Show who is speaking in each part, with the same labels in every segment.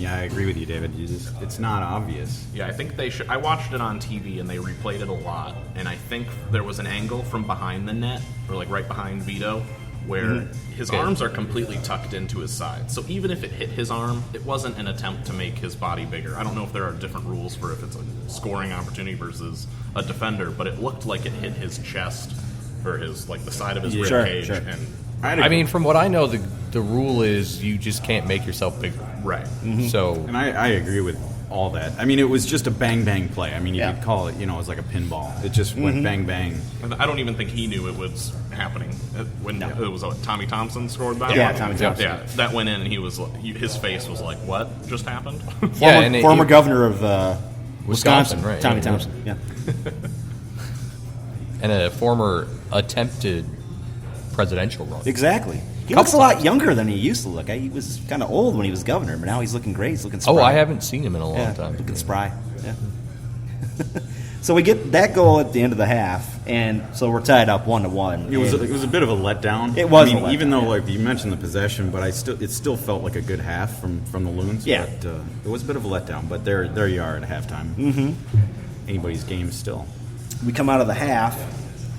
Speaker 1: Yeah, I agree with you, David. It's not obvious.
Speaker 2: Yeah, I think they should. I watched it on TV and they replayed it a lot, and I think there was an angle from behind the net, or like right behind Vito, where his arms are completely tucked into his side. So even if it hit his arm, it wasn't an attempt to make his body bigger. I don't know if there are different rules for if it's a scoring opportunity versus a defender, but it looked like it hit his chest or his the side of his rib cage.
Speaker 3: Sure.
Speaker 2: And
Speaker 4: I mean, from what I know, the rule is you just can't make yourself bigger.
Speaker 2: right.
Speaker 4: So,
Speaker 1: And I agree with all that. I mean, it was just a bang-bang play. I mean, you could call it, it was like a pinball. It just went bang-bang.
Speaker 2: I don't even think he knew it was happening when it was Tommy Thompson scored that.
Speaker 3: Yeah,
Speaker 2: one.
Speaker 3: Tommy Thompson.
Speaker 2: Yeah, that went in, and his face was like, "What just happened?"
Speaker 3: Former governor of Wisconsin,
Speaker 4: right?
Speaker 3: Tommy Thompson. Yeah.
Speaker 4: And a former attempted presidential run.
Speaker 3: Exactly. He looks a lot younger than he used to look. He was kind of old when he was governor, but now he's looking great. He's looking spry.
Speaker 4: Oh, I haven't seen him in a long time.
Speaker 3: Looking spry. Yeah. So we get that goal at the end of the half, and so we're tied up 1-1.
Speaker 1: It was a bit of a letdown.
Speaker 3: It was.
Speaker 1: I mean, even though you mentioned the possession, but it still felt like a good half from the Loons.
Speaker 3: Yeah.
Speaker 1: But, it was a bit of a letdown. But there you are at halftime. Mm-hmm. Anybody's game still.
Speaker 3: We come out of the half,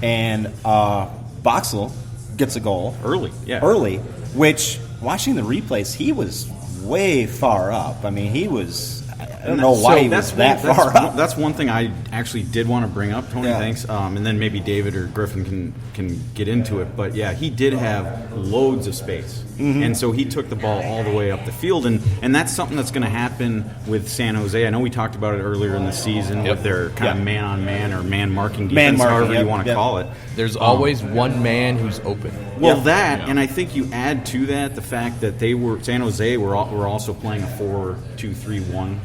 Speaker 3: and Boxall gets a goal early, which watching the replays, he was way far up. I mean, he was. I don't know why he was that far up.
Speaker 1: That's one thing I actually did want to bring up, Tony. Yeah. Thanks. And then maybe David or Griffin can get into it. But yeah, he did have loads of space, and so he took the ball all the way up the field, and that's something that's going to happen with San Jose. I know we talked about it earlier in the season with their kind of man-on-man or man-marking defense, however you want to call it.
Speaker 4: There's always one man who's open.
Speaker 1: Well, and I think you add to that the fact that San Jose were also playing a 4-2-3-1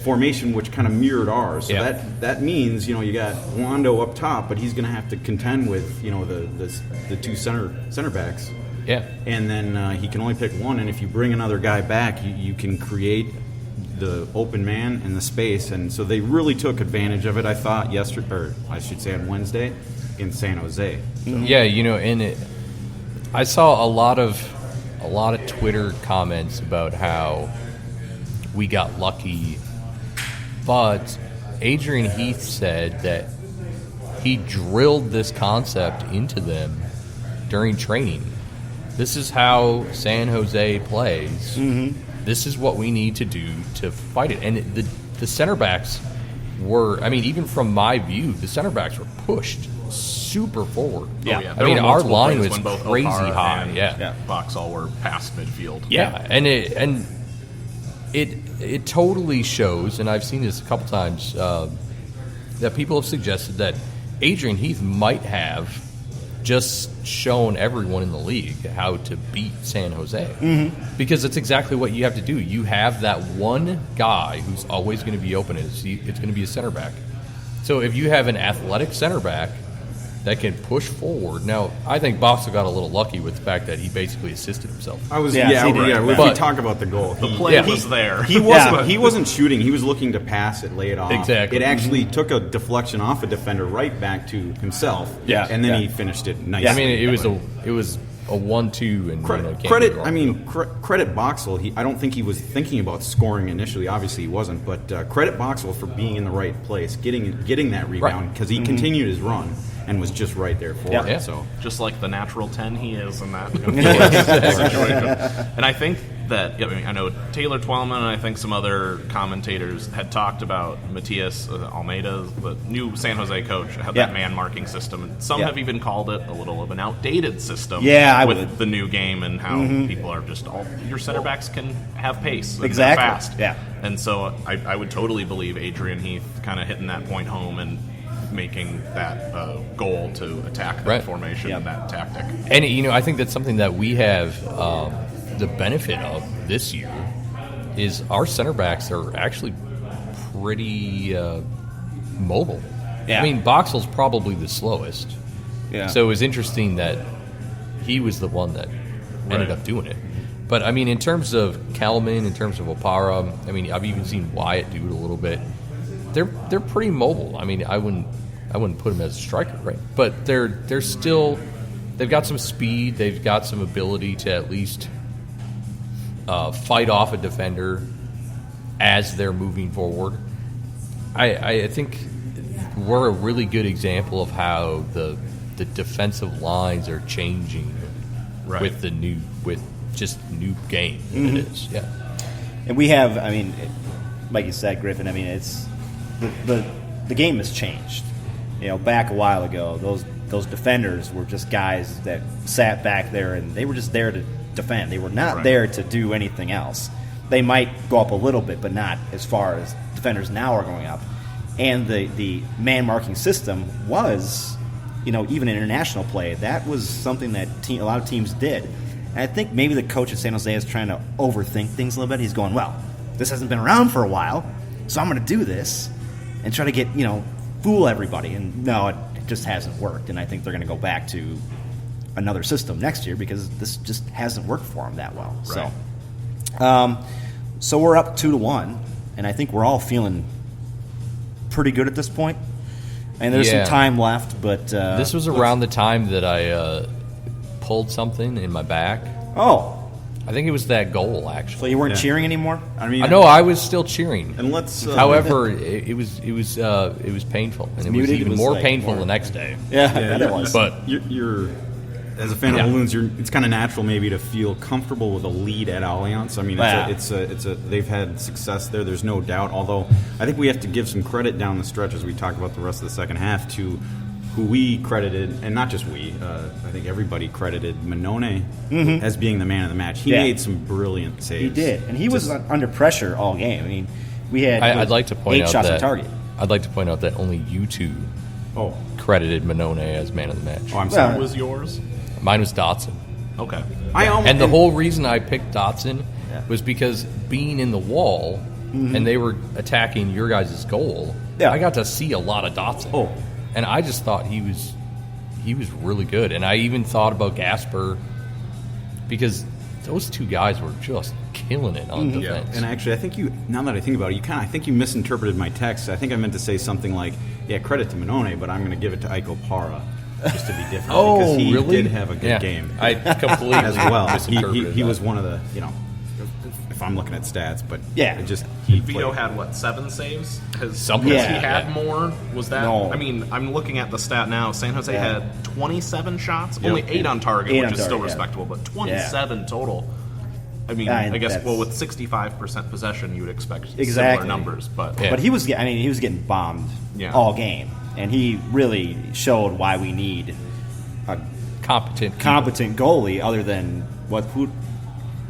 Speaker 1: formation, which kind of mirrored ours. So that means you got Wando up top, but he's going to have to contend with the two center backs.
Speaker 4: Yeah,
Speaker 1: and then he can only pick one. And if you bring another guy back, you can create the open man and the space. And so they really took advantage of it. I thought on Wednesday in San Jose. So.
Speaker 4: Yeah, and I saw a lot of Twitter comments about how we got lucky, but Adrian Heath said that he drilled this concept into them during training. This is how San Jose plays. This is what we need to do to fight it. And the center backs were, even from my view, the center backs were pushed super forward.
Speaker 2: Yeah.
Speaker 4: I mean, our line was crazy
Speaker 2: O'Hara
Speaker 4: high.
Speaker 2: And Boxall were past midfield.
Speaker 4: Yeah, and it totally shows, and I've seen this a couple times, that people have suggested that Adrian Heath might have just shown everyone in the league how to beat San Jose. Because it's exactly what you have to do. You have that one guy who's always going to be open. It's going to be a center back. So if you have an athletic center back that can push forward. Now, I think Boxall got a little lucky with the fact that he basically assisted himself.
Speaker 1: If we talk about the goal,
Speaker 2: the play was there.
Speaker 1: He wasn't shooting. He was looking to pass it, lay it off.
Speaker 4: Exactly.
Speaker 1: It actually took a deflection off a defender right back to himself.
Speaker 4: Yeah.
Speaker 1: And then he finished it nicely.
Speaker 4: I mean, it was a 1-2 and
Speaker 1: credit Boxall. I don't think he was thinking about scoring initially. Obviously, he wasn't. But credit Boxall for being in the right place, getting that rebound because he continued his run and was just right there for it. So
Speaker 2: just like the natural 10 he is in that situation. And I think that I know Taylor Twellman and I think some other commentators had talked about Matias Almeida, the new San Jose coach, had that man marking system, and some have even called it a little of an outdated system. With the new game and how people are just your center backs can have pace and fast.
Speaker 3: Yeah,
Speaker 2: and so I would totally believe Adrian Heath kind of hitting that point home and making that goal to attack that formation and that tactic.
Speaker 4: And I think that's something that we have the benefit of this year is our center backs are actually pretty mobile. I mean, Boxall's probably the slowest. Yeah. So it was interesting that he was the one that ended up doing it. But I mean, in terms of Kelman, in terms of Opara, I've even seen Wyatt do it a little bit. They're pretty mobile. I mean, I wouldn't put him as a striker, right? But they're still, they've got some speed. They've got some ability to at least fight off a defender. as they're moving forward. I think we're a really good example of how the defensive lines are changing with just new game. It is, yeah.
Speaker 3: And we have, I mean, like you said, Griffin. I mean, it's the game has changed. Back a while ago, those defenders were just guys that sat back there and they were just there to defend. They were not there to do anything else. They might go up a little bit, but not as far as defenders now are going up. And the man marking system was, even in international play, that was something that a lot of teams did. And I think maybe the coach at San Jose is trying to overthink things a little bit. He's going, well, this hasn't been around for a while, so I'm going to do this and try to get, fool everybody. And no, it just hasn't worked. And I think they're going to go back to another system next year because this just hasn't worked for them that well.
Speaker 2: Right.
Speaker 3: So we're up 2-1, and I think we're all feeling pretty good at this point. And there's some time left, but
Speaker 4: this was around the time that I pulled something in my back.
Speaker 3: Oh,
Speaker 4: I think it was that goal, actually.
Speaker 3: so you weren't cheering anymore?
Speaker 1: I mean,
Speaker 4: I know I was still cheering.
Speaker 1: And let's.
Speaker 4: However, it was painful, and it was
Speaker 3: muted.
Speaker 4: even
Speaker 3: It was
Speaker 4: more
Speaker 3: like
Speaker 4: painful
Speaker 3: more-
Speaker 4: the next day.
Speaker 3: Yeah, it was.
Speaker 4: But
Speaker 1: you're as a fan of balloons, it's kind of natural maybe to feel comfortable with a lead at Allianz. I mean, it's a they've had success there. There's no doubt. Although I think we have to give some credit down the stretch as we talk about the rest of the second half to who we credited, and not just we. I think everybody credited Minone as being the man of the match. He made some brilliant saves.
Speaker 3: He did, and he was under pressure all game. I mean, we had
Speaker 4: I'd like to point
Speaker 3: 8
Speaker 4: out
Speaker 3: shots
Speaker 4: that
Speaker 3: on target.
Speaker 4: I'd like to point out that only you two credited Minone as man of the match.
Speaker 1: Oh, I'm sorry.
Speaker 2: What was yours?
Speaker 4: Mine was Dotson.
Speaker 2: Okay.
Speaker 4: And the whole reason I picked Dotson was because being in the wall and they were attacking your guys' goal, I got to see a lot of Dotson.
Speaker 3: Oh.
Speaker 4: And I just thought he was really good. And I even thought about Gasper because those two guys were just killing it on defense.
Speaker 1: And actually, I think now that I think about it, I think you misinterpreted my text. I think I meant to say something like, credit to Minone, but I'm going to give it to Iko Para. Just to be different, because he
Speaker 4: really?
Speaker 1: did have a good game.
Speaker 4: I completely
Speaker 1: as well.
Speaker 4: misinterpreted
Speaker 1: He
Speaker 4: that.
Speaker 1: was one of the, if I'm looking at stats, but
Speaker 2: Vito had 7 saves?
Speaker 4: Something.
Speaker 2: He
Speaker 4: Yeah.
Speaker 2: had more. Was that?
Speaker 3: No.
Speaker 2: I mean, I'm looking at the stat now. San Jose had 27 shots, only 8 on target,
Speaker 3: 8
Speaker 2: which
Speaker 3: on
Speaker 2: is still
Speaker 3: target,
Speaker 2: respectable, but 27 total. I mean,
Speaker 3: And
Speaker 2: I guess
Speaker 3: that's-
Speaker 2: with 65% possession, you would expect similar
Speaker 3: Exactly.
Speaker 2: numbers, but
Speaker 3: But he was getting bombed all game, and he really showed why we need a
Speaker 4: competent
Speaker 3: goalie other than who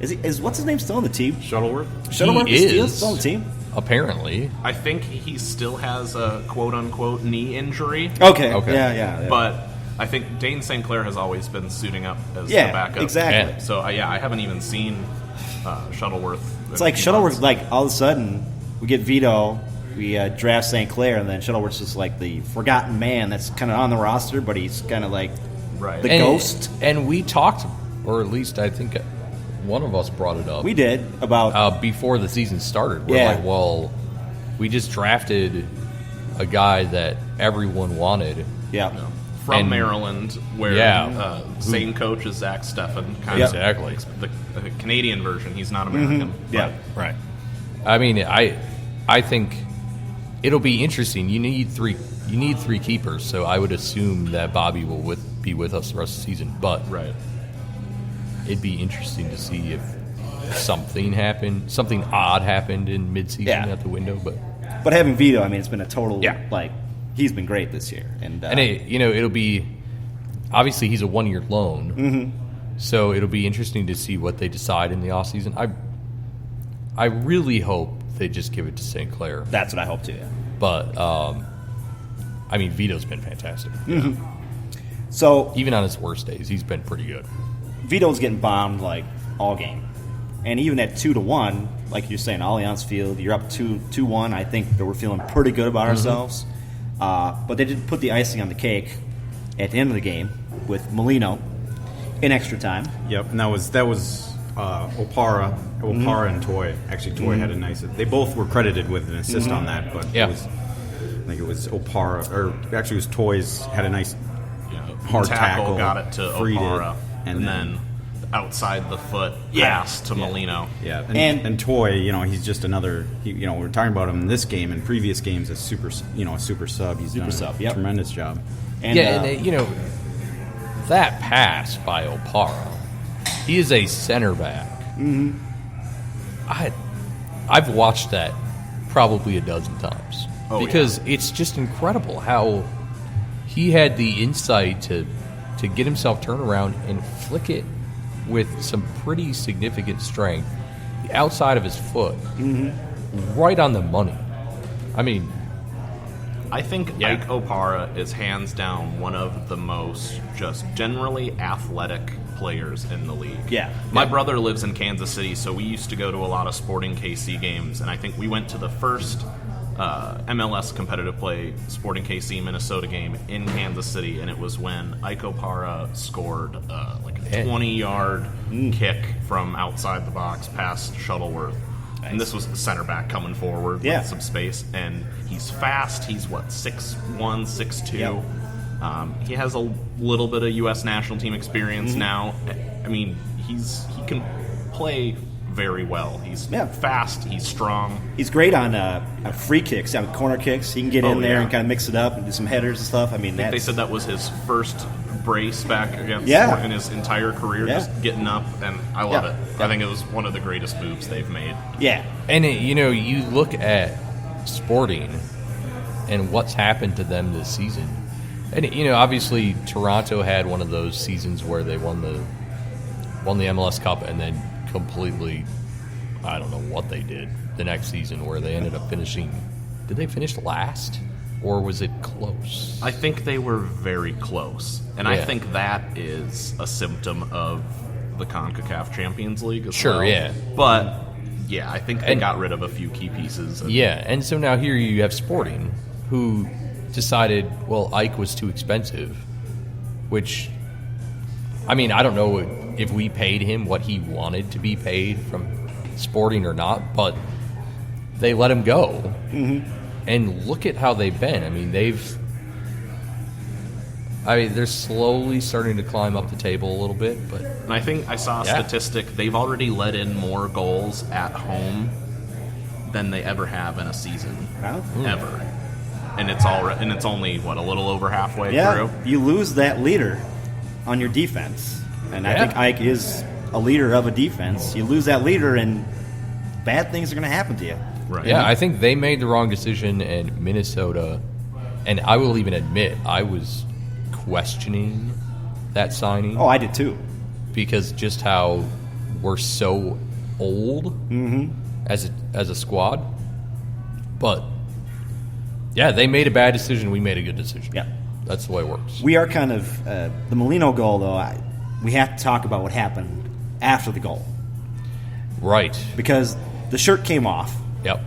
Speaker 3: is what's his name still on the team?
Speaker 1: Shuttleworth.
Speaker 3: Shuttleworth
Speaker 4: He is
Speaker 3: still on the team.
Speaker 4: Apparently,
Speaker 2: I think he still has a quote-unquote knee injury.
Speaker 3: Okay.
Speaker 4: Okay.
Speaker 3: Yeah.
Speaker 2: But I think Dane St. Clair has always been suiting up as the
Speaker 3: Yeah,
Speaker 2: backup.
Speaker 3: exactly.
Speaker 4: Yeah.
Speaker 2: So, I haven't even seen Shuttleworth.
Speaker 3: It's like Shuttleworth, like all of a sudden we get Vito, we draft St. Clair, and then Shuttleworth's just like the forgotten man that's kind of on the roster, but he's kind of like the ghost.
Speaker 4: And we talked, or at least I think one of us brought it up.
Speaker 3: We did about
Speaker 4: before the season started. We're like, well, we just drafted a guy that everyone wanted.
Speaker 2: from Maryland, where same coach as Zach Steffen.
Speaker 4: Exactly.
Speaker 2: The Canadian version. He's not American.
Speaker 4: Right. I mean, I think it'll be interesting. You need three keepers, so I would assume that Bobby will be with us the rest of the season. But it'd be interesting to see if something odd happened in midseason at the window.
Speaker 3: But having Vito, I mean, it's been a total he's been great this year, and
Speaker 4: it'll be obviously he's a 1-year loan, so it'll be interesting to see what they decide in the offseason. I really hope they just give it to St. Clair.
Speaker 3: That's what I hope too. Yeah.
Speaker 4: But I mean, Vito's been fantastic.
Speaker 3: So
Speaker 4: even on his worst days, he's been pretty good.
Speaker 3: Vito's getting bombed like all game, and even at 2-1, like you're saying, Allianz Field, you're up 2-1. I think that we're feeling pretty good about ourselves. But they did put the icing on the cake at the end of the game with Molino in extra time.
Speaker 1: Yep, and that was Opara and Toy. Actually, Toy had a nice. They both were credited with an assist on that, but I think it was Opara, or actually it was Toy's had a nice hard tackle,
Speaker 2: got it to
Speaker 1: freed
Speaker 2: Opara,
Speaker 1: and then
Speaker 2: outside the foot pass to Molino.
Speaker 1: Yeah, and Toy, he's just another. We're talking about him in this game and previous games as a super sub. He's done a tremendous job.
Speaker 4: And, that pass by Opara, he is a center back.
Speaker 3: Mm-hmm.
Speaker 4: I've watched that probably a dozen times because it's just incredible how he had the insight to get himself turned around and flick it with some pretty significant strength, the outside of his foot, right on the money. I mean,
Speaker 2: I think Ike Opara is hands down one of the most just generally athletic players in the league.
Speaker 3: Yeah.
Speaker 2: My brother lives in Kansas City, so we used to go to a lot of Sporting KC games, and I think we went to the first MLS competitive play Sporting KC Minnesota game in Kansas City, and it was when Ike Opara scored like a 20-yard kick from outside the box past Shuttleworth. Nice. And this was the center back coming forward with some space, and he's fast. He's 6'1", 6'2". Yep. He has a little bit of U.S. national team experience now. I mean, he can play very well. He's fast. He's strong.
Speaker 3: He's great on free kicks, on corner kicks. He can get in there and kind of mix it up and do some headers and stuff. I mean,
Speaker 2: they said that was his first brace back against in his entire career, just getting up, and I love it. I think it was one of the greatest moves they've made.
Speaker 3: Yeah.
Speaker 4: And, you look at Sporting and what's happened to them this season. And, obviously Toronto had one of those seasons where they won the MLS Cup and then completely, I don't know what they did the next season where they ended up finishing. Did they finish last? Or was it close?
Speaker 2: I think they were very close. And I think that is a symptom of the CONCACAF Champions League as well.
Speaker 4: Sure, yeah.
Speaker 2: But, I think they got rid of a few key pieces.
Speaker 4: And so now here you have Sporting, who decided, Ike was too expensive, which, I mean, I don't know if we paid him what he wanted to be paid from Sporting or not, but they let him go. Mm-hmm. And look at how they've been. I mean, they're slowly starting to climb up the table a little bit.
Speaker 2: And I think I saw a statistic. They've already let in more goals at home than they ever have in a season. Ever. And it's only, a little over halfway through?
Speaker 3: You lose that leader on your defense. And I think Ike is a leader of a defense. You lose that leader, and bad things are going to happen to you.
Speaker 2: Right.
Speaker 4: Yeah, I think they made the wrong decision, and Minnesota, and I will even admit, I was questioning that signing.
Speaker 3: Oh, I did too.
Speaker 4: Because just how we're so old as a squad. But, they made a bad decision, we made a good decision.
Speaker 3: Yeah.
Speaker 4: That's the way it works.
Speaker 3: We are kind of, the Molino goal, though, we have to talk about what happened after the goal.
Speaker 4: Right.
Speaker 3: Because the shirt came off.
Speaker 4: Yep.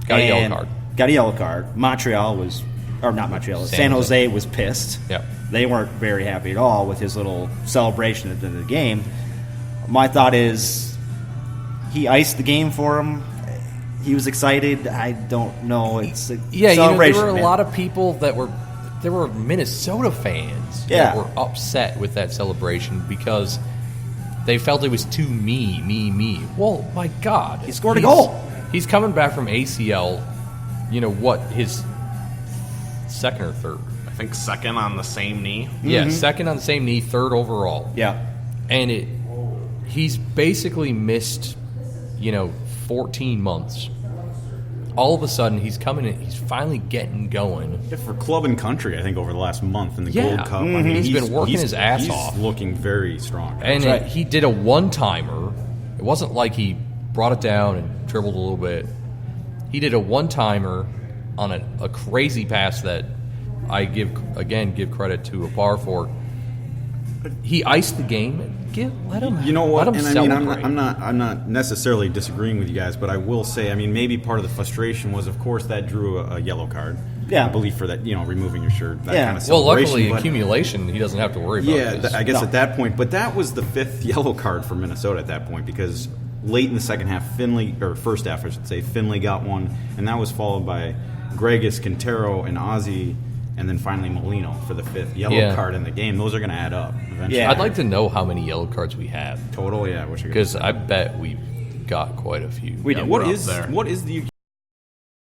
Speaker 4: Got a yellow card.
Speaker 3: Got a yellow card. Montreal was, or not Montreal, San Jose was pissed.
Speaker 4: Yep.
Speaker 3: They weren't very happy at all with his little celebration at the end of the game. My thought is he iced the game for him. He was excited. I don't know. It's a celebration.
Speaker 4: There were a lot of people there were Minnesota fans that were upset with that celebration because they felt it was too me. Well, my God.
Speaker 3: He scored a goal.
Speaker 4: He's coming back from ACL, his second or third?
Speaker 2: I think second on the same knee.
Speaker 4: Yeah, second on the same knee, third overall.
Speaker 3: Yeah.
Speaker 4: And he's basically missed, 14 months. All of a sudden, he's coming in. He's finally getting going.
Speaker 1: Yeah, for club and country, I think, over the last month in the Gold Cup. I mean,
Speaker 4: he's been working his ass off.
Speaker 1: He's looking very strong.
Speaker 4: And he did a one-timer. It wasn't like he brought it down and dribbled a little bit. He did a one-timer on a crazy pass that I give credit to Opar for. He iced the game. Let him.
Speaker 1: You know what?
Speaker 4: Let him
Speaker 1: and
Speaker 4: celebrate.
Speaker 1: I'm not necessarily disagreeing with you guys, but I will say, maybe part of the frustration was, of course, that drew a yellow card.
Speaker 3: Yeah.
Speaker 1: I believe for that, removing your shirt. That kind of
Speaker 4: well,
Speaker 1: celebration.
Speaker 4: luckily, accumulation, he doesn't have to worry about it.
Speaker 1: I guess at that point. But that was the fifth yellow card for Minnesota at that point, because late in the second half, first half, I should say, Finley got one, and that was followed by Gregus, Quintero, and Ozzy. and then finally Molino for the 5th yellow card in the game. Those are going to add up eventually.
Speaker 3: Yeah.
Speaker 4: I'd like to know how many yellow cards we have.
Speaker 1: Total, yeah.
Speaker 4: Because I bet we've got quite a few.
Speaker 1: Wait,
Speaker 2: Yeah,
Speaker 1: what
Speaker 2: we're up
Speaker 1: is
Speaker 2: there.
Speaker 1: what is the